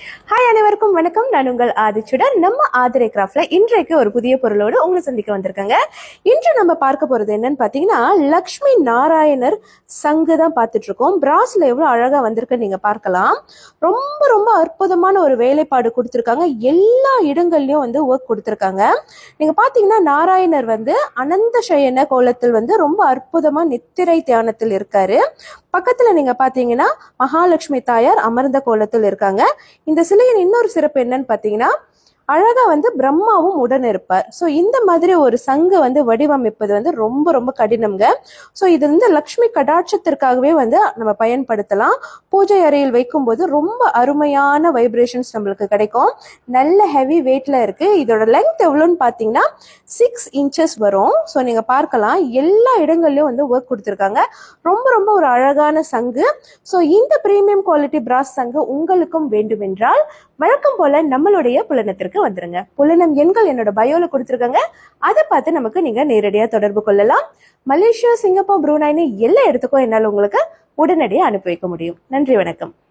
Hi, அனைவருக்கும் வணக்கம். நான் உங்கள் ஆதிச்சுடன். நம்ம ஆதிரை கிராஃப்ட்ல இன்றைக்கு ஒரு புதிய பொருளோடு உங்களை சந்திக்க வந்திருக்காங்க. இன்று நம்ம பார்க்க போறது என்னன்னு பாத்தீங்கன்னா, லக்ஷ்மி நாராயணர் சங்கு தான் பார்த்துட்டு இருக்கோம். பிராஸ்ல எவ்வளவு அழகா வந்திருக்குன்னு நீங்க பார்க்கலாம். ரொம்ப ரொம்ப அற்புதமான ஒரு வேலைப்பாடு கொடுத்துருக்காங்க. எல்லா இடங்கள்லயும் ஒர்க் கொடுத்துருக்காங்க. நீங்க பாத்தீங்கன்னா, நாராயணர் அனந்த சயன கோலத்தில் ரொம்ப அற்புதமா நித்திரை தியானத்தில் இருக்காரு. பக்கத்துல நீங்க பாத்தீங்கன்னா மகாலட்சுமி தாயார் அமர்ந்த கோலத்தில் இருக்காங்க. இந்த சிலையின் இன்னொரு சிறப்பு என்னன்னு பாத்தீங்கன்னா, அழகா பிரம்மாவும் உடன் இருப்பார். ஸோ இந்த மாதிரி ஒரு சங்கு வடிவமைப்பது ரொம்ப ரொம்ப கடினம்ங்க. ஸோ இது லக்ஷ்மி கடாட்சத்திற்காகவே நம்ம பயன்படுத்தலாம். பூஜை அறையில் வைக்கும்போது ரொம்ப அருமையான வைப்ரேஷன்ஸ் நம்மளுக்கு கிடைக்கும். நல்ல ஹெவி வெயிட்ல இருக்கு. இதோட லென்த் எவ்வளோன்னு பார்த்தீங்கன்னா 6 inches வரும். ஸோ நீங்க பார்க்கலாம், எல்லா இடங்கள்லயும் ஒர்க் கொடுத்துருக்காங்க. ரொம்ப ரொம்ப ஒரு அழகான சங்கு. ஸோ இந்த பிரீமியம் குவாலிட்டி பிராஸ் சங்கு உங்களுக்கும் வேண்டுமென்றால் வழக்கம் போல நம்மளுடைய புலனத்திற்கு வந்துருங்க. புலனம் எண்கள் என்னோட பயோல கொடுத்துருக்காங்க. அதை பார்த்து நமக்கு நீங்க நேரடியா தொடர்பு கொள்ளலாம். மலேசியா, சிங்கப்பூர், புரூனைன்னு எல்லா இடத்துக்கும் என்னால் உங்களுக்கு உடனடியாக அனுப்பி வைக்க முடியும். நன்றி, வணக்கம்.